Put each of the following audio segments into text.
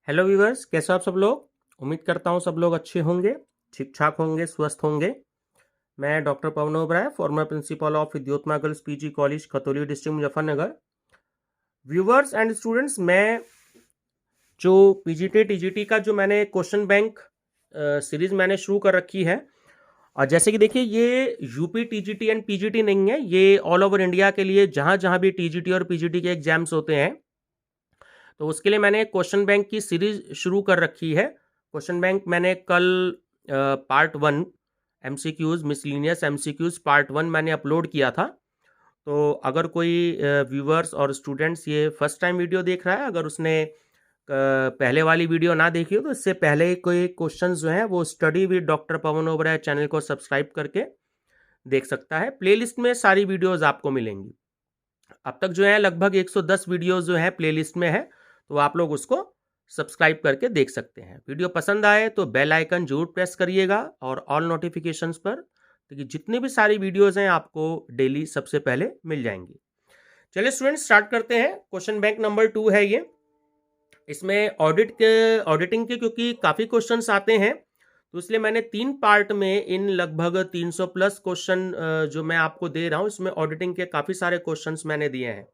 Hello viewers, कैसे हो आप सब लोग। उम्मीद करता हूँ सब लोग अच्छे होंगे, ठीक ठाक होंगे, स्वस्थ होंगे। मैं doctor Pavan Oberoi, former principal of Vidyottama girls PG college Khatauli district Muzaffarnagar. Viewers and students, मैं जो पीजीटी टीजीटी का जो मैंने क्वेश्चन बैंक सीरीज मैंने शुरू कर रखी है, और जैसे कि देखिए ये यूपी टीजीटी एंड पीजीटी नहीं है, ये ऑल ओवर इंडिया के लिए जहाँ जहाँ भी टीजीटी और पीजीटी के एग्जाम्स होते हैं, तो उसके लिए मैंने क्वेश्चन बैंक की सीरीज शुरू कर रखी है। क्वेश्चन बैंक मैंने कल part 1 MCQs miscellaneous MCQs part 1 मैंने अपलोड किया था। तो अगर कोई व्यूवर्स और स्टूडेंट्स ये फर्स्ट टाइम वीडियो देख रहा है, अगर उसने पहले वाली वीडियो ना देखी हो, तो इससे पहले कोई क्वेश्चंस जो हैं वो study with doctor Pavan Oberoi channel को सब्सक्राइब करके देख सकता है। प्लेलिस्ट में सारी वीडियोस आपको मिलेंगी। अब तक जो है लगभग 110 वीडियोस जो है प्लेलिस्ट में है, तो आप लोग उसको सब्सक्राइब करके देख सकते हैं। वीडियो पसंद आए तो बेल आइकन जरूर प्रेस करिएगा और ऑल नोटिफिकेशंस पर, क्योंकि जितनी भी सारी वीडियोस हैं आपको डेली सबसे पहले मिल जाएंगी। चलिए स्टूडेंट्स, स्टार्ट करते हैं। क्वेश्चन बैंक नंबर 2 है ये। इसमें ऑडिटिंग के क्योंकि काफ़ी क्वेश्चंस आते हैं, तो इसलिए मैंने 3 पार्ट में इन लगभग 300 प्लस क्वेश्चन जो मैं आपको दे रहा हूं, इसमें ऑडिटिंग के काफ़ी सारे क्वेश्चंस मैंने दिए हैं।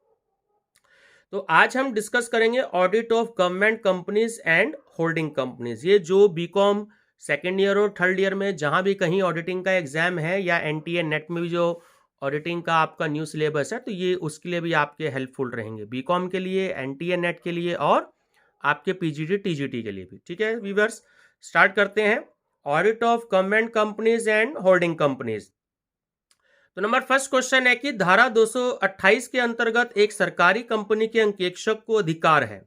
तो आज हम डिस्कस करेंगे audit of government companies and holding companies. ये जो बीकॉम सेकेंड ईयर और थर्ड ईयर में जहां भी कहीं ऑडिटिंग का एग्जाम है, या एनटीए नेट में भी जो ऑडिटिंग का आपका न्यू सिलेबस है, तो ये उसके लिए भी आपके हेल्पफुल रहेंगे, बीकॉम के लिए, एनटीए नेट के लिए और आपके पीजीटी टीजीटी के लिए भी। ठीक है व्यूअर्स, स्टार्ट करते हैं। Audit of government companies and holding companies. तो नंबर फर्स्ट क्वेश्चन है कि धारा 228 के अंतर्गत एक सरकारी कंपनी के अंकेक्षक को अधिकार है।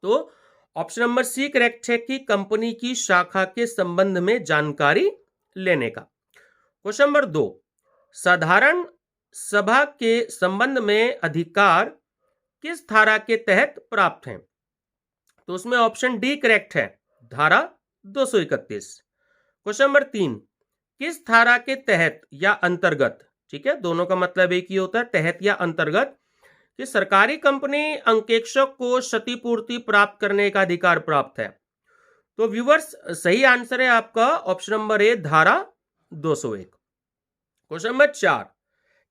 तो ऑप्शन नंबर सी करेक्ट है कि कंपनी की शाखा के संबंध में जानकारी लेने का। क्वेश्चन नंबर 2, साधारण सभा के संबंध में अधिकार किस धारा के तहत प्राप्त हैं? तो उसमें ऑप्शन डी करेक्ट है, धारा 231। क्वेश्चन नंबर 3, किस धारा के तहत या अंतर्गत, ठीक है, दोनों का मतलब एक ही होता है, तहत या अंतर्गत, कि सरकारी कंपनी अंकेक्षक को क्षतिपूर्ति प्राप्त करने का अधिकार प्राप्त है? तो व्यूवर्स, सही आंसर है आपका ऑप्शन नंबर ए, धारा 201। क्वेश्चन नंबर 4,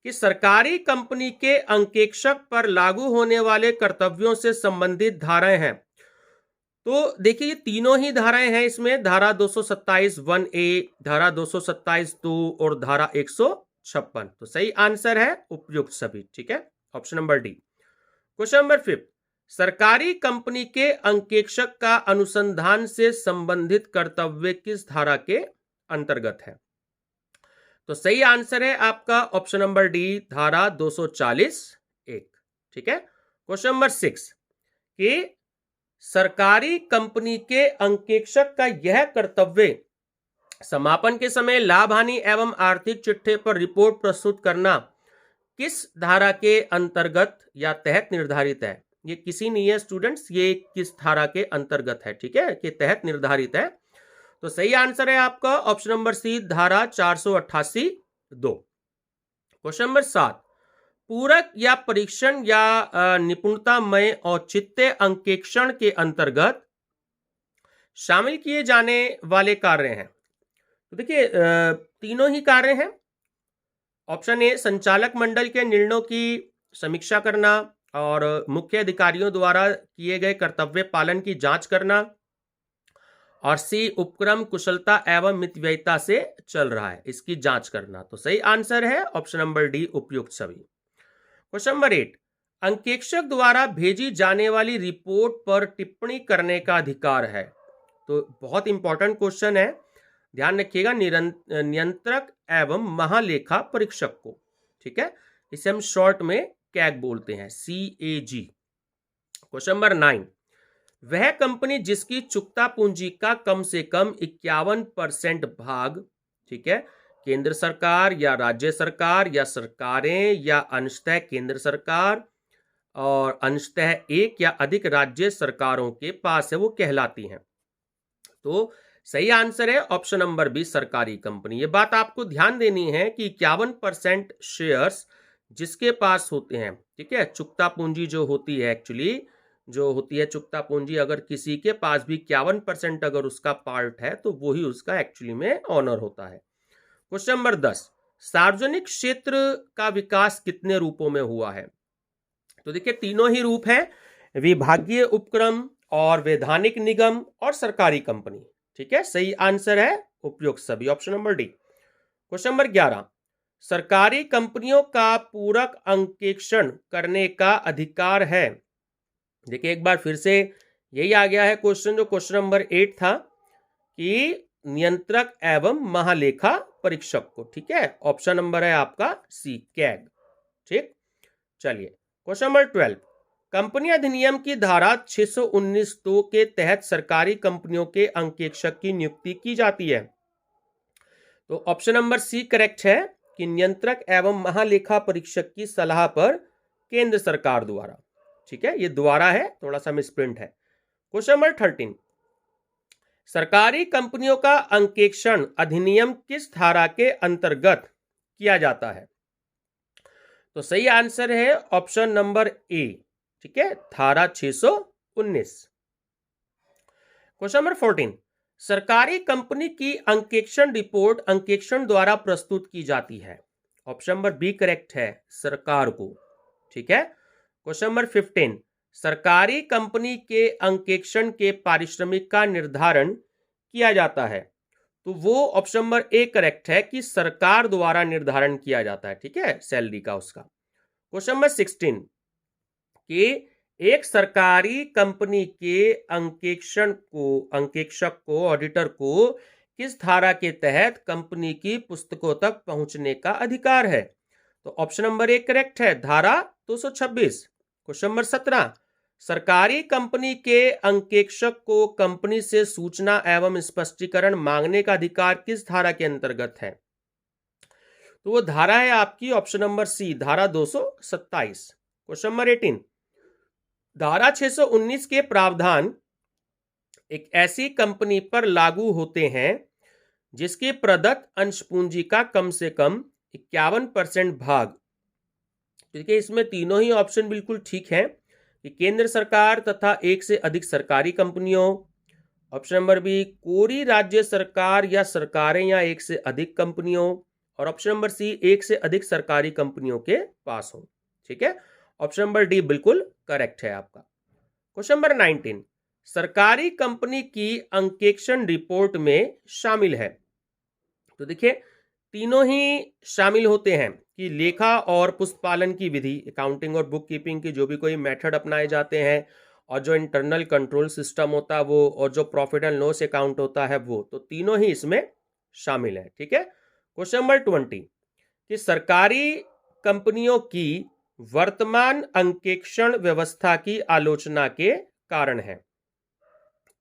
कि सरकारी कंपनी के अंकेक्षक पर लागू होने वाले कर्तव्यों से संबंधित धाराएं हैं। तो देखिए ये तीनों ही धाराएं हैं इसमें, धारा 227 1A, धारा 227 2 और धारा 156। तो सही आंसर है उपयुक्त सभी। ठीक है, option number D. Question number 5, सरकारी कंपनी के अंकेक्षक का अनुसंधान से संबंधित कर्तव्य किस धारा के अंतर्गत है? तो सही आंसर है आपका ऑप्शन नंबर डी, धारा 240 1। ठीक है, क्वेश्चन नंबर 6, कि सरकारी कंपनी के अंकेक्षक का यह कर्तव्य समापन के समय लाभ हानि एवं आर्थिक चिट्ठे पर रिपोर्ट प्रस्तुत करना किस धारा के अंतर्गत या तहत निर्धारित है? ये किसी नहीं है स्टूडेंट्स, ये किस धारा के अंतर्गत है, ठीक है, के तहत निर्धारित है? तो सही आंसर है आपका ऑप्शन नंबर सी, धारा 488 2। क्वेश्चन नंबर 7, पूरक या परीक्षण या निपुणतामय औचित्य अंकेक्षण के अंतर्गत शामिल किए जाने वाले कार्य हैं। तो देखिए तीनों ही कार्य हैं। ऑप्शन ए, संचालक मंडल के निर्णयों की समीक्षा करना और मुख्य अधिकारियों द्वारा किए गए कर्तव्य पालन की जांच करना, और सी, उपक्रम कुशलता एवं मितव्ययिता से चल रहा है, इसकी जांच करना। तो सही आंसर है ऑप्शन नंबर डी, उपयुक्त सभी। क्वेश्चन नंबर 8, अंकेक्षक द्वारा भेजी जाने वाली रिपोर्ट पर टिप्पणी करने का अधिकार है। तो बहुत इंपॉर्टेंट क्वेश्चन है, ध्यान रखिएगा, नियंत्रक एवं महालेखा परीक्षक को, ठीक है, इसे हम शॉर्ट में कैग बोलते हैं, CAG। क्वेश्चन नंबर 9, वह कंपनी जिसकी चुकता पूंजी का कम से कम 51% भाग, ठीक है, केंद्र सरकार या राज्य सरकार या सरकारें या अंशतः केंद्र सरकार और अंशतः एक या अधिक राज्य सरकारों के पास है, वो कहलाती हैं। तो सही आंसर है ऑप्शन नंबर बी, सरकारी कंपनी। ये बात आपको ध्यान देनी है कि 51% शेयर्स जिसके पास होते हैं, ठीक है, चुकता पूंजी जो होती है एक्चुअली जो होती है चुकता पूंजी, अगर किसी के पास भी 51% अगर उसका पार्ट है तो वो ही उसका एक्चुअली में ऑनर होता है। क्वेश्चन नंबर 10, सार्वजनिक क्षेत्र का विकास कितने रूपों में हुआ है? तो देखिए तीनों ही रूप हैं, विभागीय उपक्रम और वैधानिक निगम और सरकारी कंपनी। ठीक है, सही आंसर है उपयुक्त सभी, option number D. Question number 11, सरकारी कंपनियों का पूरक अंकेक्षण करने का अधिकार है। देखिए एक बार फिर से यही आ गया है क्वेश्चन जो क्वेश्चन नंबर 8 था कि नियंत्रक एवं महालेखा परीक्षक को। ठीक है, ऑप्शन नंबर है आपका सी, कैग। ठीक, चलिए क्वेश्चन नंबर 12, कंपनी अधिनियम की धारा 619(2) के तहत सरकारी कंपनियों के अंकेक्षक की नियुक्ति की जाती है। तो ऑप्शन नंबर सी करेक्ट है कि नियंत्रक एवं महालेखा परीक्षक की सलाह पर केंद्र सरकार द्वारा। ठीक है, ये द्वारा है, थोड़ा सा मिसप्रिंट है। क्वेश्चन नंबर 13, सरकारी कंपनियों का अंकेक्षण अधिनियम किस धारा के अंतर्गत किया जाता है? तो सही आंसर है ऑप्शन नंबर ए। ठीक है, धारा 619। क्वेश्चन नंबर 14, सरकारी कंपनी की अंकेक्षण रिपोर्ट अंकेक्षण द्वारा प्रस्तुत की जाती है। ऑप्शन नंबर बी करेक्ट है, सरकार को। ठीक है, क्वेश्चन नंबर 15, सरकारी कंपनी के अंकेक्षण के पारिश्रमिक का निर्धारण किया जाता है। तो वो ऑप्शन नंबर ए करेक्ट है कि सरकार द्वारा निर्धारण किया जाता है। ठीक है, सैलरी का उसका। क्वेश्चन नंबर 16, कि एक सरकारी कंपनी के अंकेक्षक को ऑडिटर को किस धारा के तहत कंपनी की पुस्तकों तक पहुंचने का अधिकार है? तो ऑप्शन नंबर ए करेक्ट है, धारा 226। क्वेश्चन नंबर 17, सरकारी कंपनी के अंकेक्षक को कंपनी से सूचना एवं स्पष्टीकरण मांगने का अधिकार किस धारा के अंतर्गत है? तो वो धारा है आपकी ऑप्शन नंबर सी, धारा 227। क्वेश्चन नंबर 18, धारा 619 के प्रावधान एक ऐसी कंपनी पर लागू होते हैं जिसके प्रदत्त अंश पूंजी का कम से कम 51% भाग। देखिए इसमें तीनों ही ऑप्शन बिल्कुल ठीक है कि केंद्र सरकार तथा एक से अधिक सरकारी कंपनियों, ऑप्शन नंबर बी कोरी राज्य सरकार या सरकारें या एक से अधिक कंपनियों, और ऑप्शन नंबर सी एक से अधिक सरकारी कंपनियों के पास हो। ठीक है, ऑप्शन नंबर डी बिल्कुल करेक्ट है आपका। क्वेश्चन नंबर 19, सरकारी कंपनी की अंकेक्षण रिपोर्ट में शामिल है। तो देखिए तीनों ही शामिल होते हैं कि लेखा और पुस्तपालन की विधि, अकाउंटिंग और बुक कीपिंग की जो भी कोई मेथड अपनाए जाते हैं, और जो इंटरनल कंट्रोल सिस्टम होता है वो, और जो प्रॉफिट एंड लॉस अकाउंट होता है वो, तो तीनों ही इसमें शामिल है। ठीक है, क्वेश्चन नंबर 20, कि सरकारी कंपनियों की वर्तमान अंकेक्षण व्यवस्था की आलोचना के कारण है।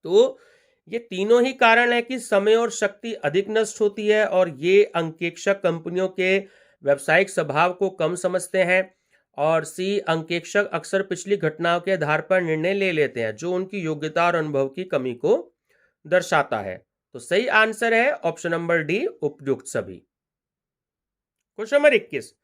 तो ये तीनों ही कारण है कि समय और शक्ति अधिक नष्ट होती है, और ये अंकेक्षक कंपनियों के व्यावसायिक स्वभाव को कम समझते हैं, और सी अंकेक्षक अक्सर पिछली घटनाओं के आधार पर निर्णय ले लेते हैं जो उनकी योग्यता और अनुभव की कमी को दर्शाता है। तो सही आंसर है ऑप्शन नंबर डी, उपयुक्त सभी। क्वेश्चन नंबर 21,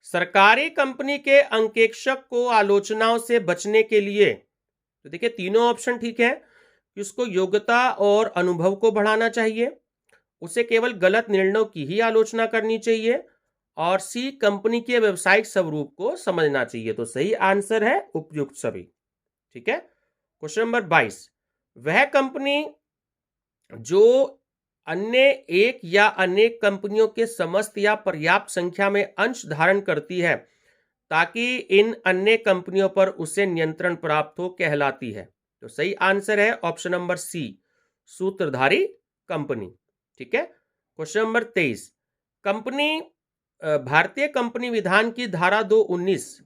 सरकारी कंपनी के अंकेक्षक को आलोचनाओं से बचने के लिए, तो देखिए तीनों ऑप्शन ठीक है कि उसको योग्यता और अनुभव को बढ़ाना चाहिए, उसे केवल गलत निर्णयों की ही आलोचना करनी चाहिए, और सी कंपनी के व्यवसायिक स्वरूप को समझना चाहिए। तो सही आंसर है उपयुक्त सभी। ठीक है, क्वेश्चन नंबर 22, वह कंपनी जो अन्य एक या अनेक कंपनियों के समस्त या पर्याप्त संख्या में अंश धारण करती है ताकि इन अन्य कंपनियों पर उसे नियंत्रण प्राप्त हो, कहलाती है। तो सही आंसर है ऑप्शन नंबर सी, सूत्रधारी कंपनी। ठीक है, क्वेश्चन नंबर 23, कंपनी भारतीय कंपनी विधान की धारा 219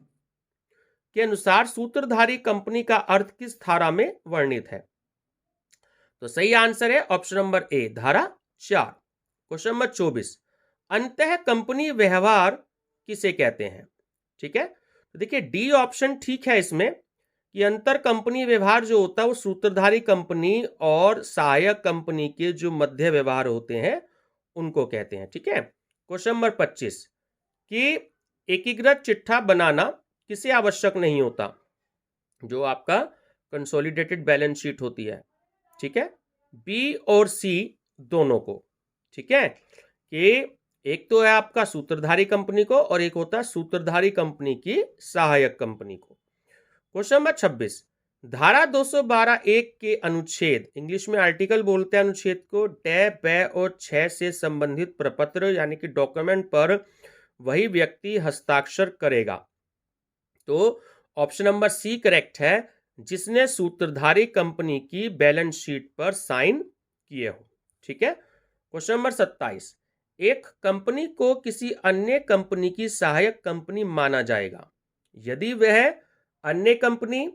के अनुसार सूत्रधारी कंपनी का अर्थ किस धारा में वर्णित है? तो सही आंसर है ऑप्शन नंबर ए, धारा 4। क्वेश्चन नंबर 24, अंतः कंपनी व्यवहार किसे कहते हैं? ठीक है, तो देखिए डी ऑप्शन ठीक है इसमें कि अंतर कंपनी व्यवहार जो होता है वो सूत्रधारी कंपनी और सहायक कंपनी के जो मध्य व्यवहार होते हैं उनको कहते हैं। ठीक है, क्वेश्चन नंबर 25, कि एकीकृत चिट्ठा बनाना किसे आवश्यक नहीं होता? जो आपका कंसोलिडेटेड बैलेंस शीट होती है, ठीक है, बी और सी दोनों को, ठीक है, कि एक तो है आपका सूत्रधारी कंपनी को और एक होता है सूत्रधारी कंपनी की सहायक कंपनी को। क्वेश्चन नंबर 26, धारा 212(1) के अनुच्छेद, इंग्लिश में आर्टिकल बोलते हैं अनुच्छेद को, डे, बै और 6 से संबंधित प्रपत्र यानी कि डॉक्यूमेंट पर वही व्यक्ति हस्ताक्षर करेगा। तो ऑप्शन नंबर सी करेक्ट है, जिसने सूत्रधारी कंपनी की बैलेंस शीट पर साइन किए हो, ठीक है। क्वेश्चन नंबर 27, एक कंपनी को किसी अन्य कंपनी की सहायक कंपनी माना जाएगा यदि वह अन्य कंपनी,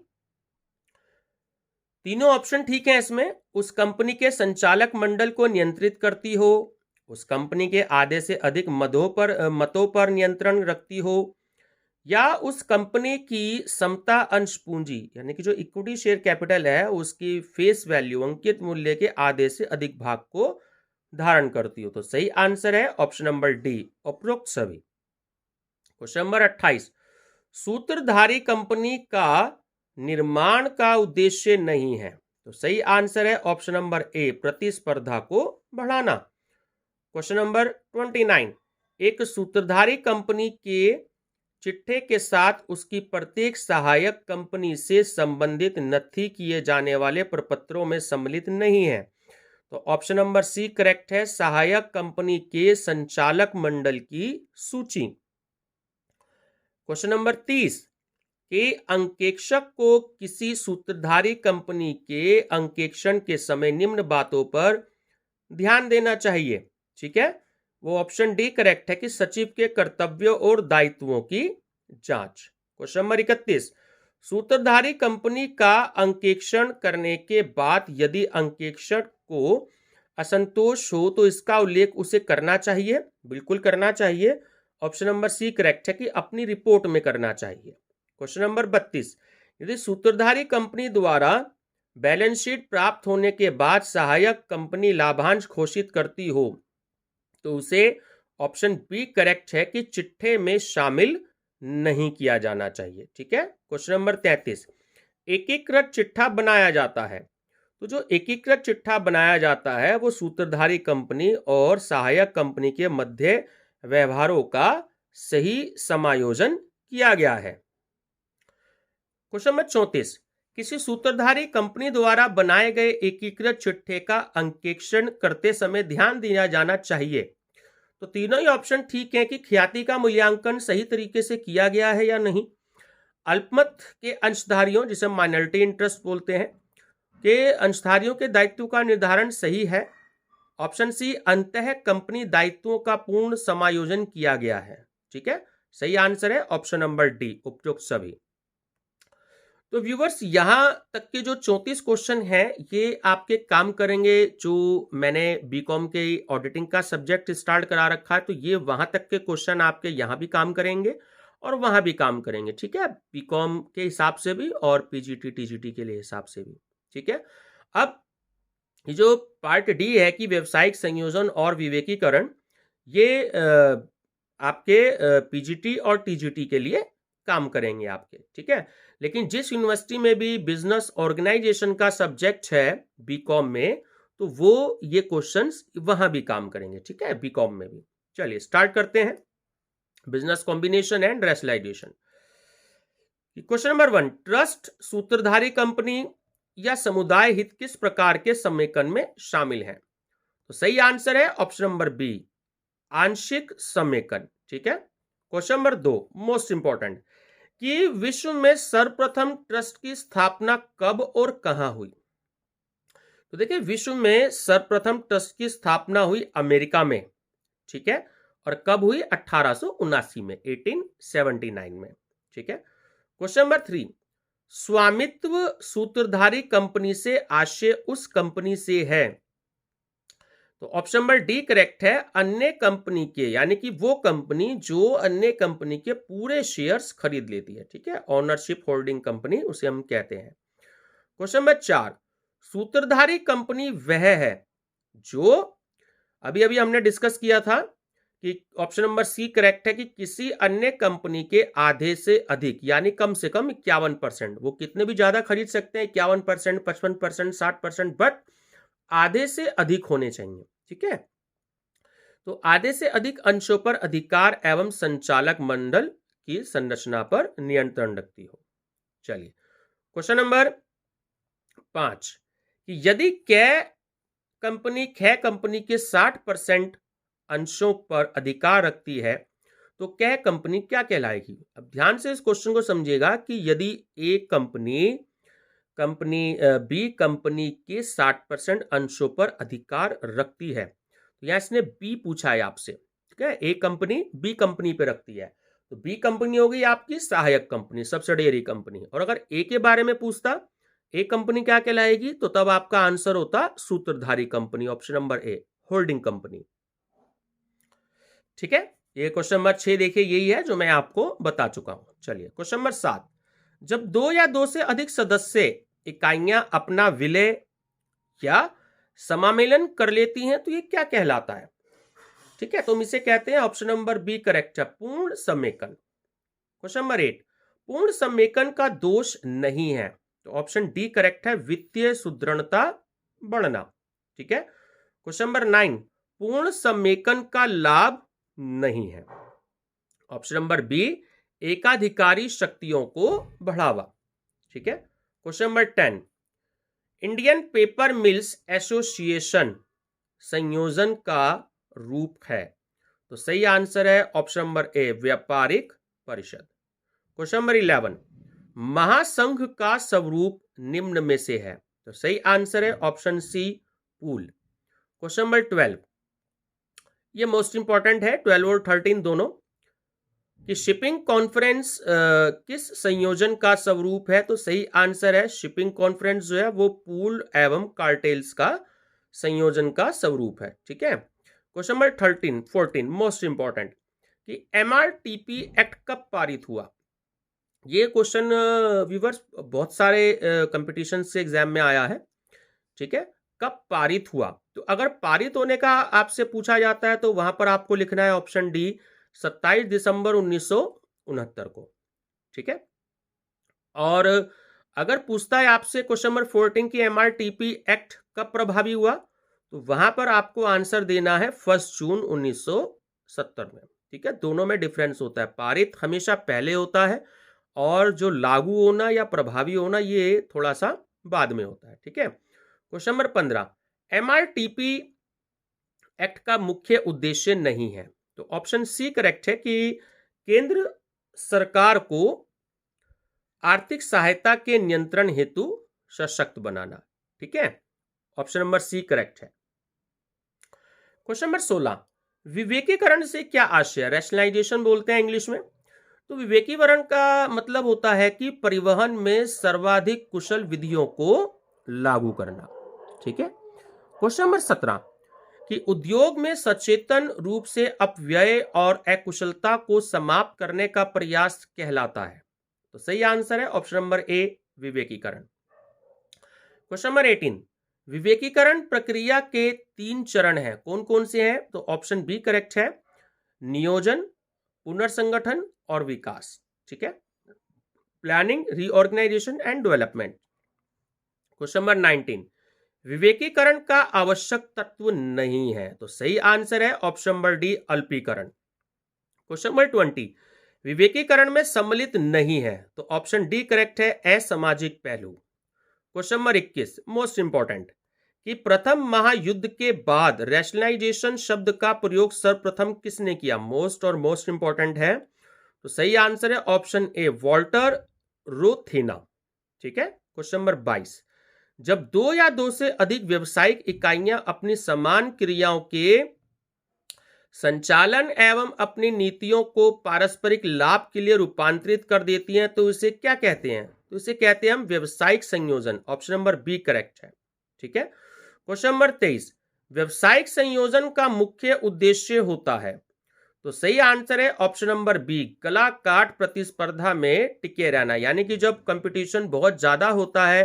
तीनों ऑप्शन ठीक है इसमें, उस कंपनी के संचालक मंडल को नियंत्रित करती हो, उस कंपनी के आधे से अधिक मतों पर नियंत्रण रखती हो, या उस कंपनी की समता अंश पूंजी यानी कि जो इक्विटी शेयर कैपिटल है उसकी फेस वैल्यू अंकित मूल्य के आधे से अधिक भाग को धारण करती हो। तो सही आंसर है ऑप्शन नंबर डी, उपरोक्त सभी। क्वेश्चन नंबर 28, सूत्रधारी कंपनी का निर्माण का उद्देश्य नहीं है। तो सही आंसर है ऑप्शन नंबर ए, प्रतिस्पर्धा को बढ़ाना। क्वेश्चन नंबर 29, एक सूत्रधारी कंपनी के चिट्ठे के साथ उसकी प्रत्येक सहायक कंपनी से संबंधित नथी किए जाने वाले प्रपत्रों में सम्मिलित नहीं है। तो ऑप्शन नंबर सी करेक्ट है, सहायक कंपनी के संचालक मंडल की सूची। क्वेश्चन नंबर 30, के अंकेक्षक को किसी सूत्रधारी कंपनी के अंकेक्षण के समय निम्न बातों पर ध्यान देना चाहिए, ठीक है। वो ऑप्शन डी करेक्ट है कि सचिव के कर्तव्यों और दायित्वों की जांच। क्वेश्चन नंबर 31, सूत्रधारी कंपनी का अंकेक्षण करने के बाद यदि अंकेक्षक को असंतोष हो तो इसका उल्लेख उसे करना चाहिए, बिल्कुल करना चाहिए। ऑप्शन नंबर सी करेक्ट है कि अपनी रिपोर्ट में करना चाहिए। क्वेश्चन नंबर 32, यदि सूत्रधारी कंपनी द्वारा बैलेंस शीट प्राप्त होने के बाद सहायक कंपनी लाभांश घोषित करती हो तो उसे ऑप्शन बी करेक्ट है कि चिट्ठे में शामिल नहीं किया जाना चाहिए, ठीक है। क्वेश्चन नंबर 33, एकीकृत चिट्ठा बनाया जाता है। तो जो एकीकृत चिट्ठा बनाया जाता है वो सूत्रधारी कंपनी और सहायक कंपनी के मध्य व्यवहारों का सही समायोजन किया गया है। क्वेश्चन नंबर 34, किसी सूत्रधारी कंपनी द्वारा बनाए गए एकीकृत चिट्ठे का अंकेक्षण करते समय ध्यान दिया जाना चाहिए। तो तीनों ही ऑप्शन ठीक है कि ख्याति का मूल्यांकन सही तरीके से किया गया है या नहीं, अल्पमत के अंशधारियों जिसे माइनॉरिटी इंटरेस्ट बोलते हैं के अंशधारियों के दायित्व का निर्धारण सही है, ऑप्शन सी अंतः कंपनी दायित्वों का पूर्ण समायोजन किया गया है, ठीक है। सही आंसर है ऑप्शन नंबर डी, उपयुक्त सभी। तो व्यूवर्स यहां तक के जो 34 क्वेश्चन हैं ये आपके काम करेंगे। जो मैंने बीकॉम के ऑडिटिंग का सब्जेक्ट स्टार्ट करा रखा है तो ये वहां तक के क्वेश्चन आपके यहाँ भी काम करेंगे और वहां भी काम करेंगे, ठीक है, बीकॉम के हिसाब से भी और पीजीटी टीजीटी के लिए हिसाब से भी, ठीक है। अब ये जो पार्ट डी है कि व्यवसायिक संयोजन और विवेकीकरण, ये आपके पीजीटी और टीजीटी के लिए काम करेंगे आपके, ठीक है। लेकिन जिस यूनिवर्सिटी में भी बिजनेस ऑर्गेनाइजेशन का सब्जेक्ट है बीकॉम में तो वो ये क्वेश्चंस वहां भी काम करेंगे, ठीक है, बीकॉम में भी। चलिए स्टार्ट करते हैं, business combination and rationalisation. Question number 1, trust सूत्रधारी कंपनी या समुदाय हित किस प्रकार के समेकन में शामिल है। तो सही आंसर है ऑप्शन नंबर बी, आंशिक समेकन, ठीक है। क्वेश्चन नंबर 2, मोस्ट इंपॉर्टेंट, कि विश्व में सर्वप्रथम ट्रस्ट की स्थापना कब और कहां हुई। तो देखिए विश्व में सर्वप्रथम ट्रस्ट की स्थापना हुई अमेरिका में, ठीक है, और कब हुई 1879 में, 1879 में, ठीक है। क्वेश्चन नंबर 3, स्वामित्व सूत्रधारी कंपनी से आशय उस कंपनी से है। तो ऑप्शन नंबर डी करेक्ट है, अन्य कंपनी के, यानी कि वो कंपनी जो अन्य कंपनी के पूरे शेयर्स खरीद लेती है, ठीक है, ओनरशिप होल्डिंग कंपनी उसे हम कहते हैं। क्वेश्चन नंबर 4, सूत्रधारी कंपनी वह है जो, अभी अभी हमने डिस्कस किया था कि ऑप्शन नंबर सी करेक्ट है कि किसी अन्य कंपनी के आधे से अधिक, यानी कम से कम 51%। वो कितने भी ज्यादा खरीद सकते हैं, 51%, 55%, 60%, बट आधे से अधिक होने चाहिए। ठीक है, तो आधे से अधिक अंशों पर अधिकार एवं संचालक मंडल की संरचना पर नियंत्रण रखती हो। चलिए क्वेश्चन नंबर 5 कि यदि कै कंपनी के 60% अंशों पर अधिकार रखती है तो कै कंपनी क्या कहलाएगी। अब ध्यान से इस क्वेश्चन को समझिएगा कि यदि एक कंपनी बी कंपनी के 60% अंशों पर अधिकार रखती है, तो यहां इसने बी पूछा है आपसे। ठीक है, ए कंपनी बी कंपनी पे रखती है, तो बी कंपनी होगी आपकी सहायक कंपनी, सब्सिडियरी कंपनी। और अगर ए के बारे में पूछता, ए कंपनी क्या कहलाएगी, तो तब आपका आंसर होता सूत्रधारी company, option number A, holding company. ठीक है, ये क्वेश्चन नंबर 6 देखिए, यही है जो मैं आपको बता चुका हूं। चलिए क्वेश्चन नंबर 7, जब दो या दो से अधिक सदस्य इकाइयां अपना विलय या समामेलन कर लेती हैं तो ये क्या कहलाता है। ठीक है, तो हम इसे कहते हैं, ऑप्शन नंबर बी करेक्ट है, पूर्ण समेकन। क्वेश्चन नंबर 8, पूर्ण समेकन का दोष नहीं है, तो ऑप्शन डी करेक्ट है, वित्तीय सुदृढ़ता बढ़ना। ठीक है, क्वेश्चन नंबर 9, पूर्ण समेकन का लाभ नहीं है, ऑप्शन नंबर बी, एकाधिकारी शक्तियों को बढ़ावा। ठीक है, question number 10, Indian paper mills association संयोजन का रूप है, तो सही आंसर है ऑप्शन नंबर ए, व्यापारिक परिषद। क्वेश्चन नंबर 11, महासंघ का स्वरूप निम्न में से है, तो सही आंसर है option C, pool. Question number 12, ये मोस्ट इंपॉर्टेंट है, 12 और 13 दोनों, कि शिपिंग कॉन्फ्रेंस किस संयोजन का स्वरूप है, तो सही आंसर है, शिपिंग कॉन्फ्रेंस जो है वो पूल एवं कार्टेल्स का संयोजन का स्वरूप है। ठीक है, क्वेश्चन नंबर 14 मोस्ट इंपॉर्टेंट, कि एमआरटीपी एक्ट कब पारित हुआ। ये क्वेश्चन व्यूअर्स बहुत सारे कंपटीशन से एग्जाम में आया है। ठीक है, कब पारित हुआ, तो अगर पारित होने का आपसे पूछा जाता है तो वहां पर आपको लिखना है ऑप्शन डी, 27 दिसंबर 1969 को। ठीक है, और अगर पूछता है आपसे क्वेश्चन नंबर 14 की एमआरटीपी एक्ट कब प्रभावी हुआ, तो वहां पर आपको आंसर देना है 1 जून 1970 में। ठीक है, दोनों में डिफरेंस होता है, पारित हमेशा पहले होता है और जो लागू होना या प्रभावी होना ये थोड़ा सा बाद में होता है। ठीक है, क्वेश्चन नंबर 15, एमआरटीपी एक्ट का मुख्य उद्देश्य नहीं है, तो ऑप्शन सी करेक्ट है, कि केंद्र सरकार को आर्थिक सहायता के नियंत्रण हेतु सशक्त बनाना। ठीक है, ऑप्शन नंबर सी करेक्ट है। क्वेश्चन नंबर 16, विवेकीकरण से क्या आशय, रैशनलाइजेशन बोलते हैं इंग्लिश में, तो विवेकीकरण का मतलब होता है कि परिवहन में सर्वाधिक कुशल विधियों को लागू करना। ठीक है, क्वेश्चन नंबर 17, कि उद्योग में सचेतन रूप से अपव्यय और अकुशलता को समाप्त करने का प्रयास कहलाता है, तो सही आंसर है ऑप्शन नंबर ए, विवेकीकरण। क्वेश्चन नंबर 18, विवेकीकरण प्रक्रिया के 3 चरण हैं, कौन कौन से हैं, तो ऑप्शन बी करेक्ट है, नियोजन, पुनर्संगठन और विकास। ठीक है, planning, reorganisation and development. Question number 19, विवेकीकरण का आवश्यक तत्व नहीं है, तो सही आंसर है ऑप्शन नंबर डी, अल्पीकरण। क्वेश्चन नंबर 20, विवेकीकरण में सम्मिलित नहीं है, तो ऑप्शन डी करेक्ट है, असामाजिक पहलू। क्वेश्चन नंबर 21 मोस्ट इंपॉर्टेंट, कि प्रथम महायुद्ध के बाद रैशनलाइजेशन शब्द का प्रयोग सर्वप्रथम किसने किया, मोस्ट और मोस्ट इंपॉर्टेंट है, तो सही आंसर है ऑप्शन ए, वॉल्टर रोथेना। ठीक है, क्वेश्चन नंबर 22, जब दो या दो से अधिक व्यावसायिक इकाइयां अपनी समान क्रियाओं के संचालन एवं अपनी नीतियों को पारस्परिक लाभ के लिए रूपांतरित कर देती हैं तो इसे क्या कहते हैं, तो इसे कहते हैं हम व्यावसायिक संयोजन, ऑप्शन नंबर बी करेक्ट है। ठीक है, क्वेश्चन नंबर 23, व्यावसायिक संयोजन का मुख्य उद्देश्य होता है, तो सही आंसर है ऑप्शन नंबर बी, कला काट प्रतिस्पर्धा में टिके रहना, यानी कि जब कंपटीशन बहुत ज्यादा होता है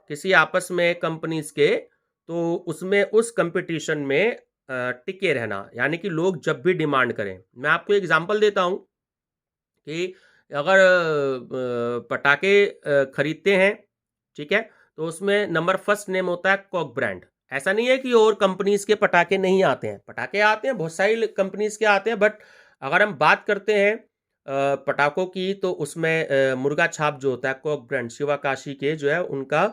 किसी आपस में कंपनीज के, तो उसमें उस कंपटीशन में टिके रहना, यानी कि लोग जब भी डिमांड करें। मैं आपको एग्जांपल देता हूं कि अगर पटाखे खरीदते हैं, ठीक है, तो उसमें नंबर फर्स्ट नेम होता है कॉक ब्रांड। ऐसा नहीं है कि और कंपनीज के पटाखे नहीं आते हैं, पटाखे आते हैं, बहुत सारी कंपनीज के आते हैं, बट अगर हम बात करते हैं पटाखों की, तो उसमें मुर्गा छाप जो होता है कॉक ब्रांड, शिवाकाशी के जो है, उनका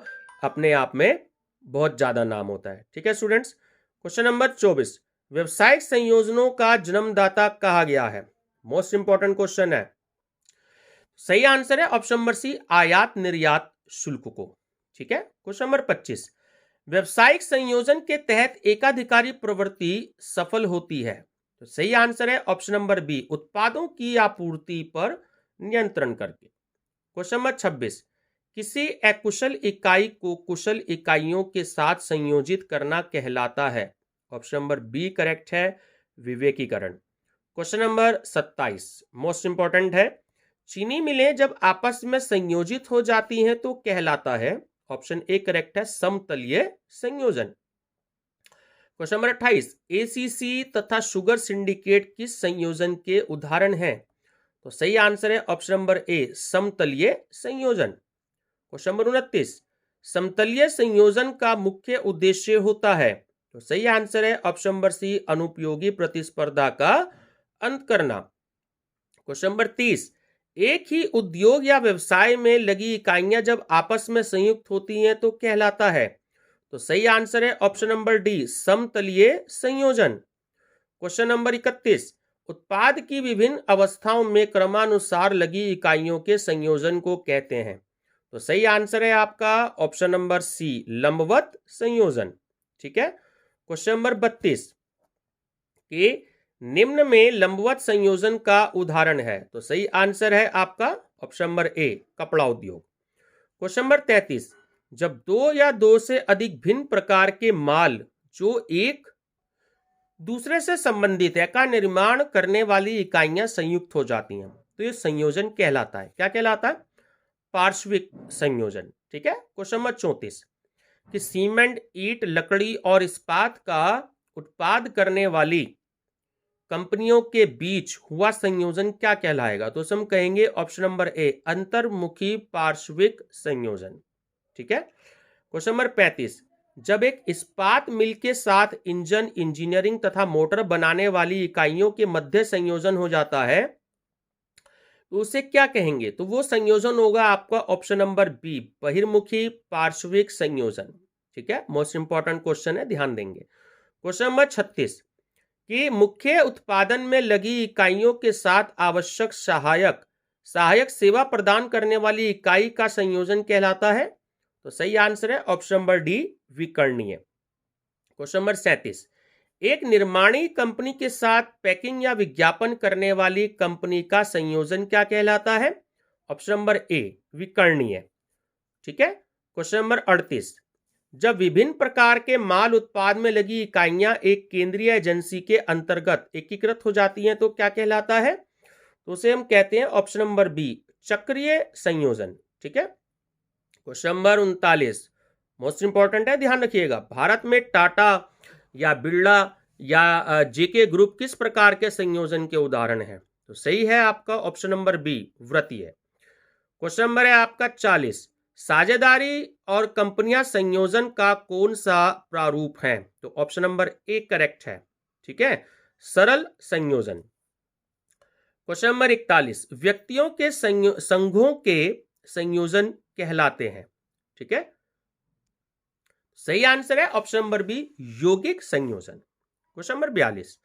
अपने आप में बहुत ज्यादा नाम होता है। ठीक है स्टूडेंट्स, क्वेश्चन नंबर 24, व्यवसायिक संयोजनों का जन्मदाता कहा गया है? मोस्ट इंपॉर्टेंट क्वेश्चन है। सही आंसर है ऑप्शन नंबर सी, आयात निर्यात शुल्क को। ठीक है, क्वेश्चन नंबर 25, व्यवसायिक संयोजन के तहत एकाधिकारी प्रवृत्ति सफल होती है? तो सही आंसर है ऑप्शन नंबर बी, उत्पादों की आपूर्ति पर नियंत्रण करके। क्वेश्चन नंबर 26, किसी अकुशल इकाई को कुशल इकाइयों के साथ संयोजित करना कहलाता है? ऑप्शन नंबर बी करेक्ट है, विवेकीकरण। क्वेश्चन नंबर 27 मोस्ट इंपॉर्टेंट है, चीनी मिलें जब आपस में संयोजित हो जाती हैं तो कहलाता है? ऑप्शन ए करेक्ट है, समतलीय संयोजन। क्वेश्चन नंबर 28, एसीसी तथा शुगर सिंडिकेट किस संयोजन के उदाहरण हैं? तो सही आंसर है ऑप्शन नंबर ए, समतलीय संयोजन। क्वेश्चन नंबर 29, समतलीय संयोजन का मुख्य उद्देश्य होता है? तो सही आंसर है ऑप्शन नंबर सी, अनुपयोगी प्रतिस्पर्धा का अंत करना। क्वेश्चन नंबर 30, एक ही उद्योग या व्यवसाय में लगी इकाइयां जब आपस में संयुक्त होती हैं तो कहलाता है? तो सही आंसर है ऑप्शन नंबर डी, समतलीय संयोजन। क्वेश्चन नंबर 31, उत्पाद की विभिन्न अवस्थाओं में क्रमानुसार लगी इकाइयों के संयोजन को कहते हैं? तो सही आंसर है आपका ऑप्शन नंबर सी, लंबवत संयोजन। ठीक है, क्वेश्चन नंबर 32, के निम्न में लंबवत संयोजन का उदाहरण है? तो सही आंसर है आपका ऑप्शन नंबर ए, कपड़ा उद्योग। क्वेश्चन नंबर 33, जब दो या दो से अधिक भिन्न प्रकार के माल जो एक दूसरे से संबंधित है का निर्माण करने वाली इकाइयां संयुक्त हो जाती हैं तो ये संयोजन कहलाता है? क्या कहलाता है? पार्श्विक संयोजन। ठीक है, क्वेश्चन नंबर 34, कि सीमेंट, ईंट, लकड़ी और इस्पात का उत्पाद करने वाली कंपनियों के बीच हुआ संयोजन क्या कहलाएगा? तो हम कहेंगे ऑप्शन नंबर ए, अंतर्मुखी पार्श्विक संयोजन। ठीक है, क्वेश्चन नंबर 35, जब एक इस्पात मिल के साथ इंजन, इंजीनियरिंग तथा मोटर बनाने वाली इकाइयों के मध्य संयोजन हो जाता है तो उसे क्या कहेंगे? तो वो संयोजन होगा आपका ऑप्शन नंबर बी, बहिर्मुखी पार्श्विक संयोजन। ठीक है, मोस्ट इंपॉर्टेंट क्वेश्चन है, ध्यान देंगे। क्वेश्चन नंबर 36, कि मुख्य उत्पादन में लगी इकाइयों के साथ आवश्यक सहायक सेवा प्रदान करने वाली इकाई का संयोजन कहलाता है? तो सही आंसर है ऑप्शन नंबर डी, विकर्णीय। क्वेश्चन नंबर 37, एक निर्माणी कंपनी के साथ पैकिंग या विज्ञापन करने वाली कंपनी का संयोजन क्या कहलाता है? ऑप्शन नंबर ए, विकर्णीय। ठीक है, क्वेश्चन नंबर 38, जब विभिन्न प्रकार के माल उत्पाद में लगी इकाइयां एक केंद्रीय एजेंसी के अंतर्गत एकीकृत हो जाती हैं तो क्या कहलाता है? तो उसे हम कहते हैं ऑप्शन नंबर बी, चक्रीय संयोजन। ठीक है, क्वेश्चन नंबर 39 मोस्ट इंपॉर्टेंट है, ध्यान रखिएगा, भारत में टाटा या बिरला या जेके ग्रुप किस प्रकार के संयोजन के उदाहरण हैं? तो सही है आपका ऑप्शन नंबर बी, वृत्तीय। क्वेश्चन नंबर है आपका 40, साझेदारी और कंपनियां संयोजन का कौन सा प्रारूप है? तो ऑप्शन नंबर ए करेक्ट है। ठीक है, सरल संयोजन। क्वेश्चन नंबर 41, व्यक्तियों के संघों के संयोजन कहलाते हैं? ठीक है, सही आंसर है ऑप्शन नंबर बी, यौगिक संयोजन। क्वेश्चन नंबर 42,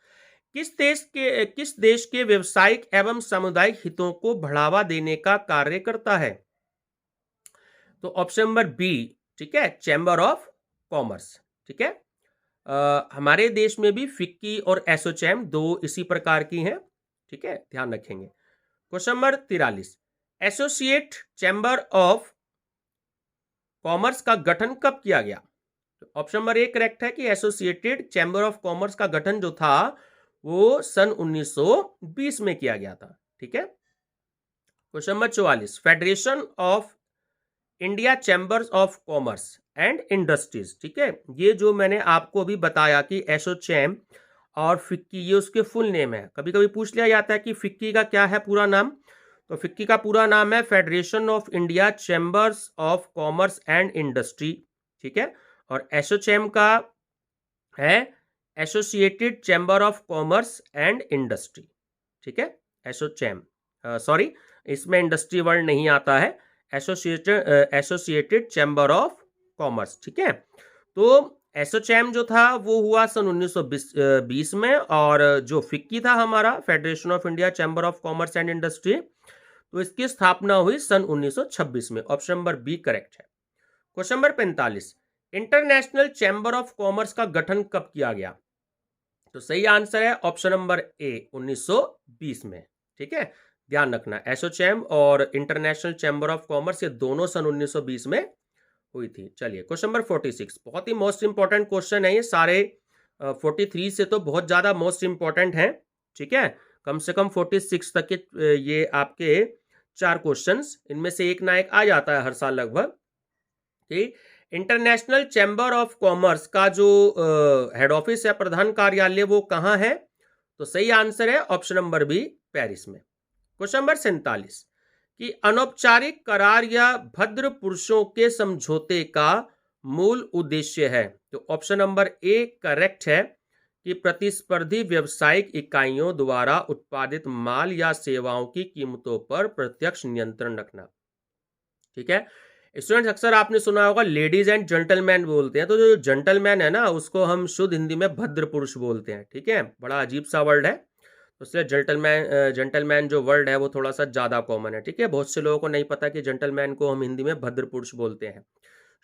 किस देश के व्यवसायिक एवं सामुदायिक हितों को बढ़ावा देने का कार्य करता है? तो ऑप्शन नंबर बी, ठीक है, चैम्बर ऑफ कॉमर्स। ठीक है, हमारे देश में भी फिक्की और एसोचैम दो इसी प्रकार की हैं। ठीक है, ध्यान रखेंगे। Question number 43, associate chamber of commerce का गठन कब किया गया? तो ऑप्शन नंबर ए करेक्ट है कि एसोसिएटेड चैम्बर ऑफ कॉमर्स का गठन जो था वो सन 1920 में किया गया था। ठीक है, question number 44, federation of India chambers of commerce and industries. ठीक है, ये जो मैंने आपको अभी बताया कि एसोचैम और फिक्की ये उसके फुल नेम है। कभी कभी पूछ लिया जाता है कि फिक्की का क्या है पूरा नाम, तो फिक्की का पूरा नाम है federation of India chambers of commerce and industry. ठीक है, और एसोचैम का है associated chamber of commerce and industry. ठीक है, एसोचैम, सॉरी इसमें इंडस्ट्री वर्ड नहीं आता है, एसोसिएटेड चैम्बर ऑफ कॉमर्स। ठीक है, तो एसोचैम जो था वो हुआ सन 1920 में, और जो फिक्की था हमारा federation of India chamber of commerce and industry, तो इसकी स्थापना हुई सन 1926 में। ऑप्शन नंबर बी करेक्ट है। Question number 45, international chamber of commerce का गठन कब किया गया? तो सही आंसर है ऑप्शन नंबर ए 1920 में। ठीक है, ध्यान रखना एसोचैम और इंटरनेशनल चैम्बर ऑफ कॉमर्स ये दोनों सन 1920 में हुई थी। चलिए क्वेश्चन नंबर 46, बहुत ही मोस्ट इंपॉर्टेंट क्वेश्चन है ये सारे। 43 से तो बहुत ज्यादा मोस्ट इंपॉर्टेंट है। ठीक है, कम से कम 46 तक के ये आपके 4 क्वेश्चंस, इनमें से एक ना एक आ जाता है हर साल लगभग। ठीक, इंटरनेशनल चैम्बर ऑफ कॉमर्स का जो हेड ऑफिस है, प्रधान कार्यालय, वो कहाँ है? तो सही आंसर है ऑप्शन नंबर बी पेरिस में। क्वेश्चन नंबर 47, कि अनौपचारिक करार या भद्र पुरुषों के समझौते का मूल उद्देश्य है? तो ऑप्शन नंबर ए करेक्ट है कि प्रतिस्पर्धी व्यावसायिक इकाइयों द्वारा उत्पादित माल या सेवाओं की कीमतों पर प्रत्यक्ष नियंत्रण रखना। ठीक है, स्टूडेंट्स अक्सर आपने सुना होगा लेडीज एंड जेंटलमैन बोलते हैं, तो जो जेंटलमैन है ना उसको हम शुद्ध हिंदी में भद्र पुरुष बोलते हैं। ठीक है, बड़ा अजीब सा वर्ड है, तो इसलिए जेंटलमैन जो वर्ड है वो थोड़ा सा ज़्यादा कॉमन है। ठीक है, बहुत से लोगों को नहीं पता कि जेंटलमैन को हम हिंदी में भद्र पुरुष बोलते हैं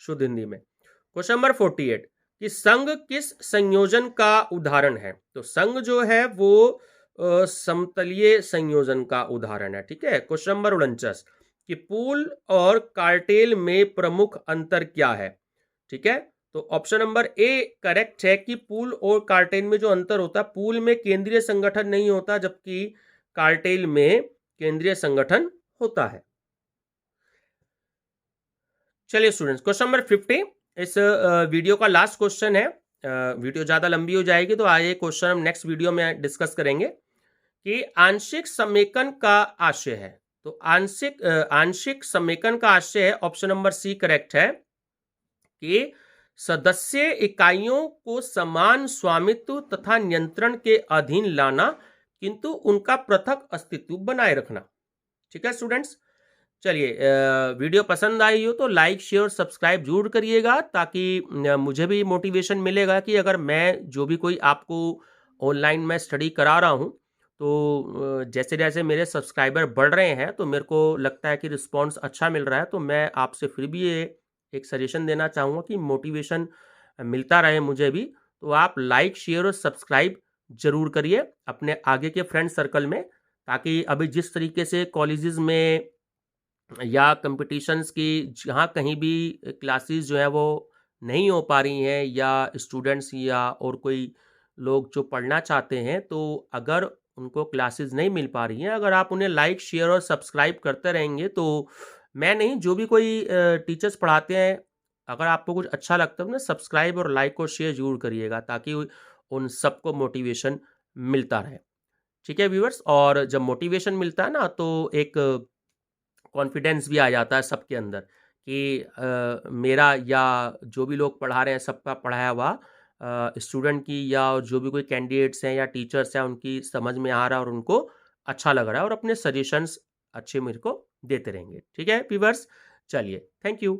शुद्ध हिंदी में। क्वेश्चन नंबर 48, कि संघ किस संयोजन का उदाहरण है? तो संघ जो है वो समतलीय संयोजन का उदाहरण है। ठीक है, क्वेश्चन नंबर 49, कि पूल और कार्टेल में प्रमुख अंतर क्या है? ठीक है, तो ऑप्शन नंबर ए करेक्ट है कि पूल और कार्टेल में जो अंतर होता है, पूल में केंद्रीय संगठन नहीं होता जबकि कार्टेल में केंद्रीय संगठन होता है। चलिए स्टूडेंट्स, क्वेश्चन नंबर 50 इस वीडियो का लास्ट क्वेश्चन है। वीडियो ज्यादा लंबी हो जाएगी, तो आइए क्वेश्चन हम नेक्स्ट वीडियो में डिस्कस करेंगे कि आंशिक समेकन का आशय है। तो आंशिक समेकन का आशय है, ऑप्शन नंबर सी करेक्ट है, कि सदस्य इकाइयों को समान स्वामित्व तथा नियंत्रण के अधीन लाना, किंतु उनका पृथक अस्तित्व बनाए रखना। ठीक है स्टूडेंट्स, चलिए वीडियो पसंद आई हो तो लाइक शेयर सब्सक्राइब जरूर करिएगा, ताकि मुझे भी मोटिवेशन मिलेगा कि अगर मैं जो भी कोई आपको ऑनलाइन में स्टडी करा रहा हूँ, तो जैसे जैसे मेरे सब्सक्राइबर बढ़ रहे हैं तो मेरे को लगता है कि रिस्पांस अच्छा मिल रहा है, तो मैं आपसे फिर भी ये एक सजेशन देना चाहूँगा कि मोटिवेशन मिलता रहे मुझे भी, तो आप लाइक शेयर और सब्सक्राइब जरूर करिए अपने आगे के फ्रेंड सर्कल में, ताकि अभी जिस तरीके से कॉलेजेस में या कंपटीशंस की जहाँ कहीं भी क्लासेस जो है वो नहीं हो पा रही हैं, या स्टूडेंट्स या और कोई लोग जो पढ़ना चाहते हैं, तो अगर उनको क्लासेस नहीं मिल पा रही हैं, अगर आप उन्हें लाइक शेयर और सब्सक्राइब करते रहेंगे, तो मैं नहीं, जो भी कोई टीचर्स पढ़ाते हैं, अगर आपको कुछ अच्छा लगता है ना, सब्सक्राइब और लाइक और शेयर जरूर करिएगा, ताकि उन सबको मोटिवेशन मिलता रहे। ठीक है व्यूअर्स, और जब मोटिवेशन मिलता है ना तो एक कॉन्फिडेंस भी आ जाता है सबके अंदर कि मेरा या जो भी लोग पढ़ा रहे हैं सबका पढ़ाया हुआ स्टूडेंट की या जो भी कोई कैंडिडेट्स हैं या टीचर्स हैं उनकी समझ में आ रहा है और उनको अच्छा लग रहा है, और अपने सजेशंस अच्छे मेरे को देते रहेंगे। ठीक है व्यूअर्स, चलिए थैंक यू।